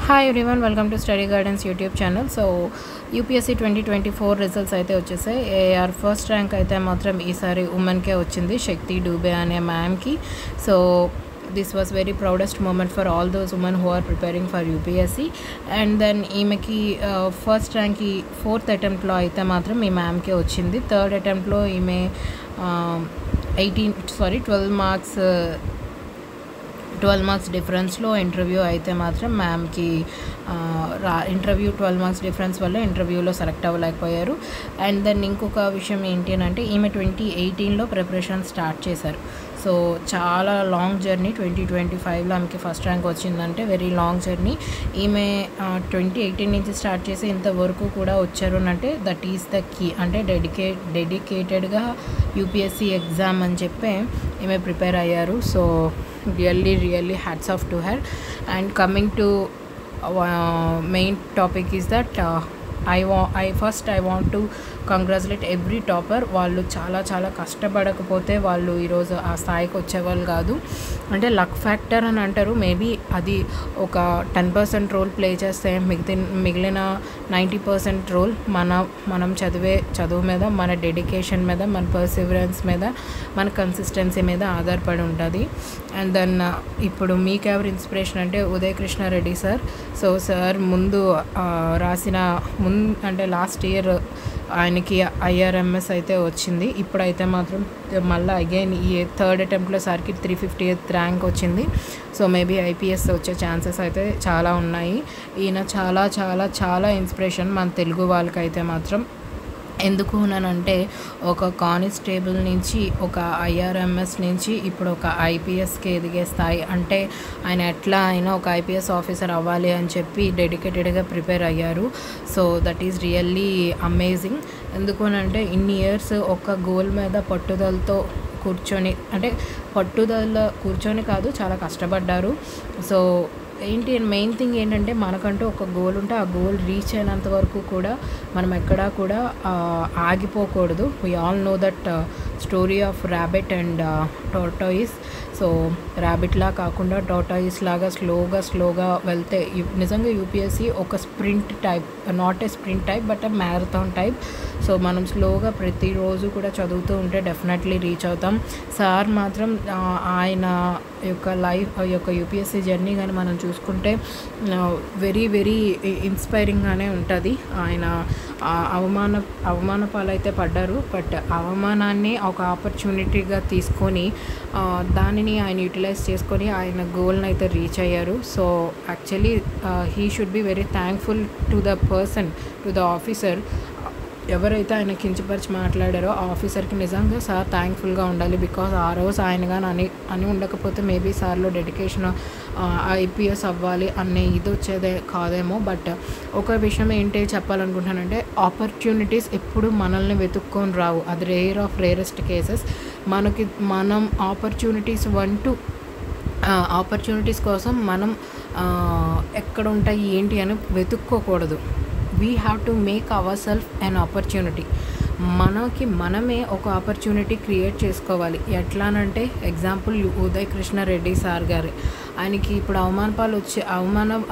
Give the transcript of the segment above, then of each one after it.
Hi everyone, welcome to study guidance YouTube channel. So UPSC 2024 results అయితే వచ్చేసాయి. AR first rank అయితే మాత్రం ఈసారి ఉమెన్కే వచ్చింది, శక్తి డూబే అనే మ్యామ్కి. So this was very proudest moment for all those women who are preparing for UPSC. And then ఈమెకి first ర్యాంక్కి 4th అటెంప్ట్లో అయితే మాత్రం ఈ మ్యామ్కే వచ్చింది. 3rd అటెంప్ట్లో ఈమె 12 మార్క్స్ డిఫరెన్స్లో ఇంటర్వ్యూ అయితే మాత్రం మ్యామ్కి ఇంటర్వ్యూ 12 మార్క్స్ డిఫరెన్స్ వల్ల ఇంటర్వ్యూలో సెలెక్ట్ అవ్వలేకపోయారు. అండ్ దెన్ ఇంకొక విషయం ఏంటి అంటే ఈమె 2018లో ప్రిపరేషన్ స్టార్ట్ చేశారు. సో చాలా లాంగ్ జర్నీ. 2025లో ఆమెకి ఫస్ట్ ర్యాంక్ వచ్చిందంటే వెరీ లాంగ్ జర్నీ. ఈమె 2018 నుంచి స్టార్ట్ చేసి ఇంతవరకు కూడా వచ్చారు అంటే దట్ ఈస్ ద కీ. అంటే డెడికేటెడ్గా యూపీఎస్సీ ఎగ్జామ్ అని చెప్పి ఈమె ప్రిపేర్ అయ్యారు. So really hats off to her. And coming to main topic is that I want to congratulate every topper. వాళ్ళు చాలా కష్టపడకపోతే వాళ్ళు ఈరోజు ఆ స్థాయికి వచ్చేవాళ్ళు కాదు. అంటే లక్ ఫ్యాక్టర్ అని అంటారు. మేబీ అది ఒక 10% రోల్ ప్లే చేస్తే మిగిలిన 90% రోల్ మనం చదువు మీద, మన డెడికేషన్ మీద, మన పర్సివరెన్స్ మీద, మన కన్సిస్టెన్సీ మీద ఆధారపడి ఉంటుంది. అండ్ దెన్ ఇప్పుడు మీకెవరు ఇన్స్పిరేషన్ అంటే Uday Krishna Reddy sir. So sir ముందు అంటే లాస్ట్ ఇయర్ ఆయనకి IRMS అయితే వచ్చింది. ఇప్పుడైతే మాత్రం మళ్ళీ అగైన్ ఈ 3rd అటెంప్ట్లో సార్కి 350th ర్యాంక్ వచ్చింది. సో మేబీ IPS వచ్చే ఛాన్సెస్ అయితే చాలా ఉన్నాయి. ఈయన చాలా ఇన్స్పిరేషన్ మన తెలుగు వాళ్ళకైతే మాత్రం. ఎందుకు అనంటే ఒక కానిస్టేబుల్ నుంచి, ఒక IRMS నుంచి ఇప్పుడు ఒక IPSకి ఎదిగే స్థాయి. అంటే ఆయన ఎట్లా అయినా ఒక IPS ఆఫీసర్ అవ్వాలి అని చెప్పి డెడికేటెడ్గా ప్రిపేర్ అయ్యారు. So that is really amazing. ఎందుకు అనంటే ఇన్ని ఇయర్స్ ఒక గోల్ మీద పట్టుదలతో కూర్చొని కాదు, చాలా కష్టపడ్డారు. సో ఏంటి మెయిన్ థింగ్ ఏంటంటే మనకంటూ ఒక గోల్ ఉంటే ఆ గోల్ రీచ్ అయినంత వరకు కూడా మనం ఎక్కడా కూడా ఆగిపోకూడదు. We all know that story of rabbit and tortoise. So ర్యాబిట్లా కాకుండా టోర్టాయిస్ లాగా స్లోగా వెళ్తే నిజంగా యూపీఎస్సీ ఒక sprint type, not a sprint type but a marathon type. So మనం స్లోగా ప్రతిరోజు కూడా చదువుతూ ఉంటే డెఫినెట్లీ రీచ్ అవుతాం. సార్ మాత్రం ఆయన యొక్క యూపీఎస్సీ జర్నీ కానీ మనం చూసుకుంటే వెరీ ఇన్స్పైరింగ్గానే ఉంటుంది. ఆయన అవమాన పాలైతే పడ్డారు, బట్ అవమానాన్ని ఒక ఆపర్చునిటీగా తీసుకొని దానిని ఆయన యూటిలైజ్ చేసుకొని ఆయన గోల్ని అయితే రీచ్ అయ్యారు. So actually he should be very thankful to the officer. ఎవరైతే ఆయన కించపరిచి మాట్లాడారో ఆ ఆఫీసర్కి నిజంగా సార్ థ్యాంక్ఫుల్గా ఉండాలి. బికాజ్ ఆ రోజు ఆయన కానీ అని ఉండకపోతే మేబీ సార్లో డెడికేషన్ IPS అవ్వాలి అనే ఇది వచ్చేదే కాదేమో. బట్ ఒక విషయం ఏంటి చెప్పాలనుకుంటున్నానంటే ఆపర్చునిటీస్ ఎప్పుడు మనల్ని వెతుక్కొని రావు. అది రేరెస్ట్ కేసెస్. మనం ఆపర్చునిటీస్ కోసం మనం ఎక్కడ ఉంటాయి ఏంటి అని వెతుక్కోకూడదు. We have to make our self an opportunity. మనమే ఒక ఆపర్చునిటీ క్రియేట్ చేసుకోవాలి. ఎట్లానంటే ఎగ్జాంపుల్ ఉదయ్ కృష్ణారెడ్డి సార్ గారు, ఆయనకి ఇప్పుడు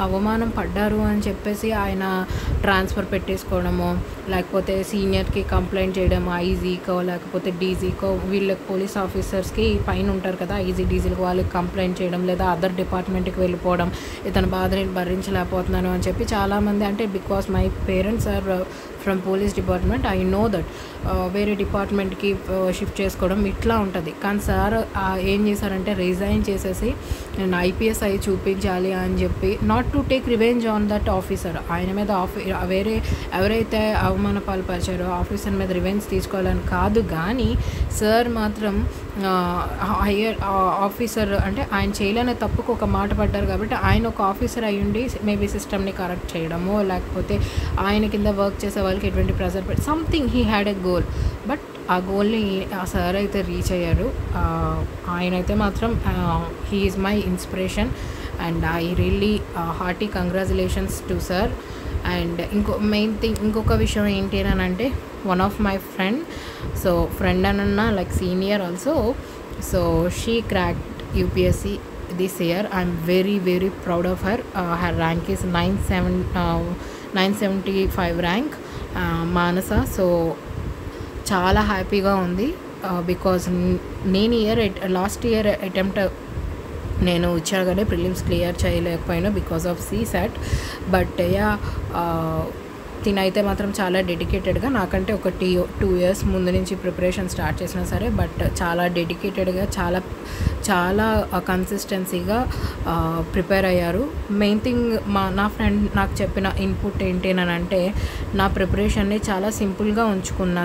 అవమానం పడ్డారు అని చెప్పేసి ఆయన ట్రాన్స్ఫర్ పెట్టేసుకోవడము, లేకపోతే సీనియర్కి కంప్లైంట్ చేయడం, ఐజీకో లేకపోతే డీజీకో, వీళ్ళకి పోలీస్ ఆఫీసర్స్కి పైన ఉంటారు కదా ఐజీ డీజీలకు, వాళ్ళకి కంప్లైంట్ చేయడం, లేదా అదర్ డిపార్ట్మెంట్కి వెళ్ళిపోవడం, ఇతని బాధని భరించలేకపోతున్నాను అని చెప్పి చాలామంది. అంటే because my parents are from police department, I know that వేరే డిపార్ట్మెంట్కి షిఫ్ట్ చేసుకోవడం ఇట్లా ఉంటుంది. కానీ సార్ ఏం చేశారంటే రిజైన్ చేసేసి నేను IPS అయి చూపించాలి అని చెప్పి, not to take revenge on that officer, ఆయన మీద వేరే ఎవరైతే అవమాన పాల్పరిచారో ఆఫీసర్ మీద రివెంజ్ తీసుకోవాలని కాదు. కానీ సార్ మాత్రం హయ్యర్ ఆఫీసర్ అంటే ఆయన చేయలేని తప్పుకు ఒక మాట పడ్డారు కాబట్టి ఆయన ఒక ఆఫీసర్ అయ్యుండి మేబీ సిస్టమ్ని కరెక్ట్ చేయడము, లేకపోతే ఆయన కింద వర్క్ చేసే వాళ్ళకి ఎటువంటి ప్రెజర్ పెట్టి something he had a goal. But ఆ గోల్ని ఆ సార్ అయితే రీచ్ అయ్యారు. ఆయనైతే మాత్రం he is my inspiration and I really hearty congratulations to sir. And ఇంకొక విషయం ఏంటి అని అంటే వన్ ఆఫ్ మై ఫ్రెండ్ అనన్నా like senior also. So she cracked UPSC this year. I'm very proud of her. Her rank is 975 rank, Manasa. So చాలా హ్యాపీగా ఉంది. Because నేను లాస్ట్ ఇయర్ అటెంప్ట్ నేను ఇచ్చాగానే ప్రిలిమ్స్ క్లియర్ చేయలేకపోయినా బికాస్ ఆఫ్ CSAT. బట్ తినైతే మాత్రం చాలా డెడికేటెడ్గా, నాకంటే ఒక 2 years ముందు నుంచి ప్రిపరేషన్ స్టార్ట్ చేసినా సరే, బట్ చాలా డెడికేటెడ్గా, చాలా కన్సిస్టెన్సీగా ప్రిపేర్ అయ్యారు. మెయిన్ థింగ్ నా ఫ్రెండ్ నాకు చెప్పిన ఇన్పుట్ ఏంటి అని అంటే, నా ప్రిపరేషన్ని చాలా సింపుల్గా ఉంచుకున్నా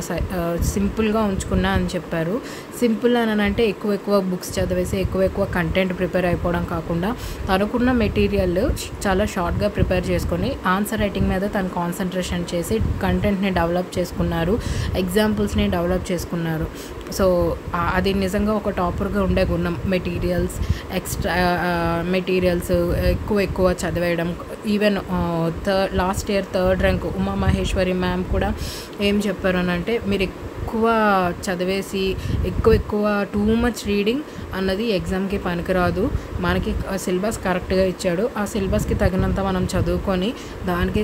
అని చెప్పారు. సింపుల్ అని అంటే ఎక్కువ బుక్స్ చదివేసి ఎక్కువ కంటెంట్ ప్రిపేర్ అయిపోవడం కాకుండా, తనకున్న మెటీరియల్ చాలా షార్ట్గా ప్రిపేర్ చేసుకొని ఆన్సర్ రైటింగ్ మీద తను కాన్సన్ట్రేషన్ చేసి కంటెంట్ని డెవలప్ చేసుకున్నారు, ఎగ్జాంపుల్స్ని డెవలప్ చేసుకున్నారు. సో అది నిజంగా ఒక టాపర్గా ఉండే గుణం. మెటీరియల్స్ ఎక్కువ చదివేయడం. Even last year 3rd rank Uma Maheshwari ma'am కూడా ఏం చెప్పారు అని అంటే, మీరు ఎక్కువ చదివేసి ఎక్కువ టూ మచ్ రీడింగ్ అన్నది ఎగ్జామ్కి పనికిరాదు. మనకి సిలబస్ కరెక్ట్గా ఇచ్చాడు, ఆ సిలబస్కి తగినంత మనం చదువుకొని దానికి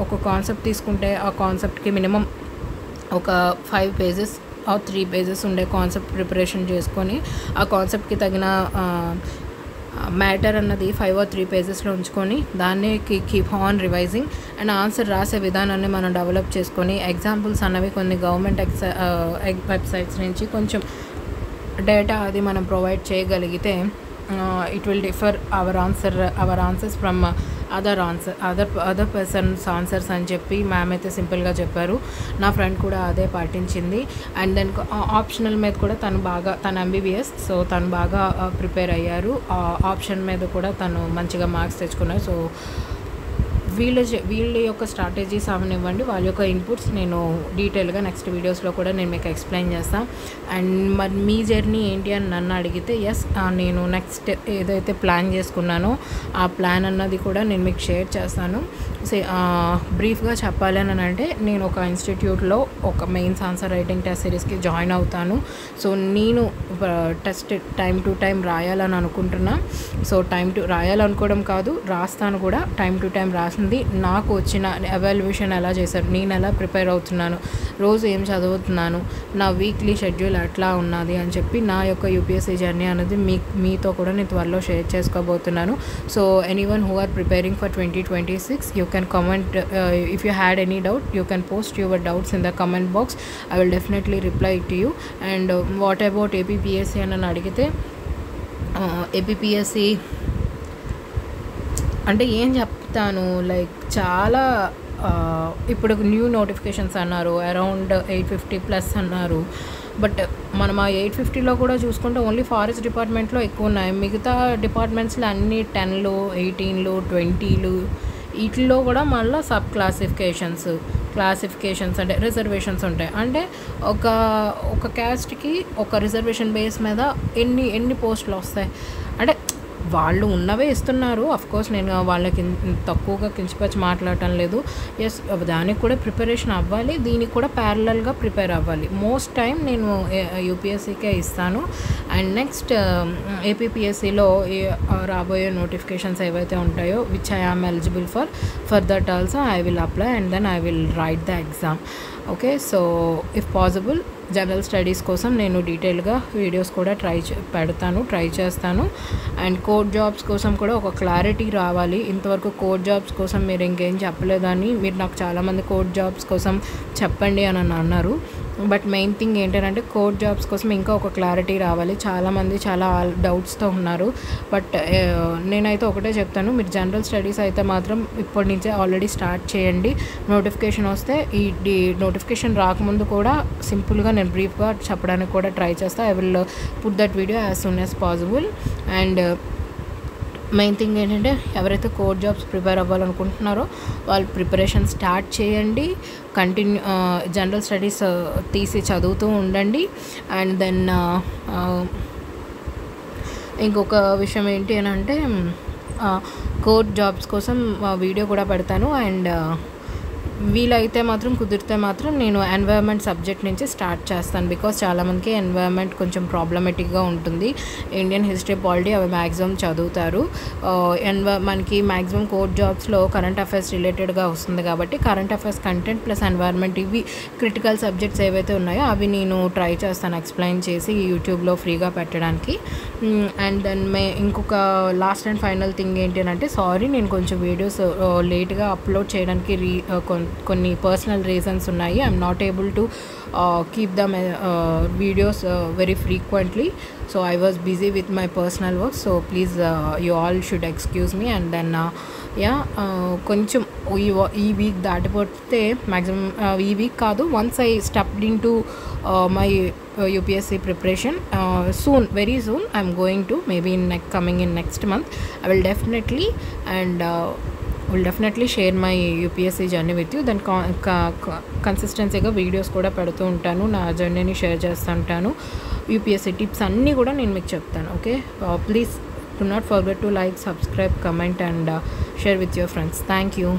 ఒక కాన్సెప్ట్ తీసుకుంటే ఆ కాన్సెప్ట్కి మినిమం ఒక 5 pages or 3 pages ఉండే కాన్సెప్ట్ ప్రిపరేషన్ చేసుకొని, ఆ కాన్సెప్ట్కి తగిన మ్యాటర్ అన్నది 5 or 3 pagesలో ఉంచుకొని దాన్ని keep on revising and answer రాసే విధానాన్ని మనం డెవలప్ చేసుకొని, ఎగ్జాంపుల్స్ అన్నవి కొన్ని గవర్నమెంట్ వెబ్సైట్స్ నుంచి కొంచెం డేటా అది మనం ప్రొవైడ్ చేయగలిగితే, it will differ our answers from other persons answers అని చెప్పి మ్యామ్ అయితే సింపుల్గా చెప్పారు. నా ఫ్రెండ్ కూడా అదే పాటించింది. అండ్ దెన్ ఆప్షనల్ మీద కూడా తను MBBS, సో తను బాగా ప్రిపేర్ అయ్యారు. ఆప్షన్ మీద కూడా తను మంచిగా మార్క్స్ తెచ్చుకున్నారు. సో వీళ్ళ యొక్క స్ట్రాటజీస్ అవనివ్వండి, వాళ్ళ యొక్క ఇన్పుట్స్ నేను డీటెయిల్గా నెక్స్ట్ వీడియోస్లో కూడా నేను మీకు ఎక్స్ప్లెయిన్ చేస్తాను. అండ్ మరి మీ జర్నీ ఏంటి అని నన్ను అడిగితే, నేను నెక్స్ట్ ఏదైతే ప్లాన్ చేసుకున్నానో ఆ ప్లాన్ అన్నది కూడా నేను మీకు షేర్ చేస్తాను. బ్రీఫ్గా చెప్పాలి అని అంటే, నేను ఒక ఇన్స్టిట్యూట్లో ఒక మెయిన్స్ ఆన్సర్ రైటింగ్ టెస్ట్ సిరీస్కి జాయిన్ అవుతాను. సో నేను టెస్ట్ టైం టు టైం రాయాలని అనుకుంటున్నా. సో రాయాలనుకోవడం కాదు, రాస్తాను కూడా. టైం టు టైం రాసింది నాకు వచ్చిన ఎవాల్యుయేషన్ ఎలా చేశారు, నేను ఎలా ప్రిపేర్ అవుతున్నాను, రోజు ఏం చదువుతున్నాను, నా వీక్లీ షెడ్యూల్ ఎట్లా ఉన్నది అని చెప్పి నా యొక్క UPSC జర్నీ అనేది మీతో కూడా నేను త్వరలో షేర్ చేసుకోబోతున్నాను. So anyone who are preparing for 2026, you can comment if you had any doubt, you can post your doubts in the comment box. I will definitely reply to you. And what about APPSC అని అడిగితే, APPSC అంటే ఏం చెప్తాను, like చాలా ఇప్పుడు new notifications అన్నారు, around 850+ అన్నారు. But మనం ఆ 850లో కూడా చూసుకుంటే ఓన్లీ ఫారెస్ట్ డిపార్ట్మెంట్లో ఎక్కువ ఉన్నాయి. మిగతా డిపార్ట్మెంట్స్లో అన్ని 10లు 18లు 20లు వీటిల్లో కూడా మళ్ళీ సబ్ క్లాసిఫికేషన్స్ అంటే రిజర్వేషన్స్ ఉంటాయి. అంటే ఒక క్యాస్ట్కి ఒక రిజర్వేషన్ బేస్ మీద ఎన్ని పోస్టులు వస్తాయి అంటే వాళ్ళు ఉన్నవే ఇస్తున్నారు. అఫ్కోర్స్ నేను వాళ్ళకి తక్కువగా కించపరిచి మాట్లాడటం లేదు. దానికి కూడా ప్రిపరేషన్ అవ్వాలి, దీనికి కూడా ప్యారలల్గా ప్రిపేర్ అవ్వాలి. మోస్ట్ టైం నేను UPSCకే ఇస్తాను. అండ్ నెక్స్ట్ APPSCలో రాబోయే నోటిఫికేషన్స్ ఏవైతే ఉంటాయో which I am eligible for that also I will apply and then I will write the exam. Okay, so if possible general studies కోసం నేను డీటెయిల్గా వీడియోస్ కూడా ట్రై చేస్తాను. అండ్ కోడ్ జాబ్స్ కోసం కూడా ఒక క్లారిటీ రావాలి. ఇంతవరకు కోడ్ జాబ్స్ కోసం మీరు ఇంకేం చెప్పలేదని మీరు నాకు చాలామంది కోడ్ జాబ్స్ కోసం చెప్పండి అని అన్నారు. బట్ మెయిన్ థింగ్ ఏంటంటే కోడ్ జాబ్స్ కోసం ఇంకా ఒక క్లారిటీ రావాలి. చాలామంది చాలా డౌట్స్తో ఉన్నారు. బట్ నేనైతే ఒకటే చెప్తాను, మీరు జనరల్ స్టడీస్ అయితే మాత్రం ఇప్పటి నుంచే ఆల్రెడీ స్టార్ట్ చేయండి. నోటిఫికేషన్ వస్తే ఈ నోటిఫికేషన్ రాకముందు కూడా సింపుల్గా నేను బ్రీఫ్గా చెప్పడానికి కూడా ట్రై చేస్తాను. I will put that video as soon as possible. And main thing ఏంటంటే ఎవరైతే కోడ్ జాబ్స్ ప్రిపేర్ అవ్వాలనుకుంటున్నారో వాళ్ళు ప్రిపరేషన్ స్టార్ట్ చేయండి. జనరల్ స్టడీస్ తీసి చదువుతూ ఉండండి. అండ్ దెన్ ఇంకొక విషయం ఏంటి అని అంటే, కోడ్ జాబ్స్ కోసం వీడియో కూడా పెడతాను. అండ్ వీలైతే మాత్రం కుదిరితే మాత్రం నేను ఎన్వైర్న్మెంట్ సబ్జెక్ట్ నుంచి స్టార్ట్ చేస్తాను. బికాస్ చాలామందికి ఎన్వైర్న్మెంట్ కొంచెం ప్రాబ్లమేటిక్గా ఉంటుంది. ఇండియన్ హిస్టరీ పాలిటీ అవి మ్యాక్సిమం చదువుతారు. మనకి మ్యాక్సిమం కోర్ట్ జాబ్స్లో కరెంట్ అఫైర్స్ రిలేటెడ్గా వస్తుంది కాబట్టి current affairs content plus environment ఇవి క్రిటికల్ సబ్జెక్ట్స్ ఏవైతే ఉన్నాయో అవి నేను ట్రై చేస్తాను ఎక్స్ప్లెయిన్ చేసి యూట్యూబ్లో ఫ్రీగా పెట్టడానికి. అండ్ దెన్ ఇంకొక లాస్ట్ అండ్ ఫైనల్ థింగ్ ఏంటి అంటే, సారీ నేను కొంచెం వీడియోస్ లేట్గా అప్లోడ్ చేయడానికి కొన్ని పర్సనల్ రీజన్స్ ఉన్నాయి. I'm not able to keep them videos very frequently. So I was busy with my personal work. So please you all should excuse me. And then కొంచెం ఈ week దాటిపోతే maximum ఈ week కాదు, once I stepped in to my UPSC preparation soon, very soon I'm going to, maybe coming in next month I will definitely share my UPSC journey with you. Then కన్సిస్టెన్సీగా videos కూడా పెడుతూ ఉంటాను, నా జర్నీని share చేస్తూ ఉంటాను. UPSC tips అన్నీ కూడా నేను మీకు చెప్తాను. Okay, please do not forget to like, subscribe, comment and share with your friends. Thank you.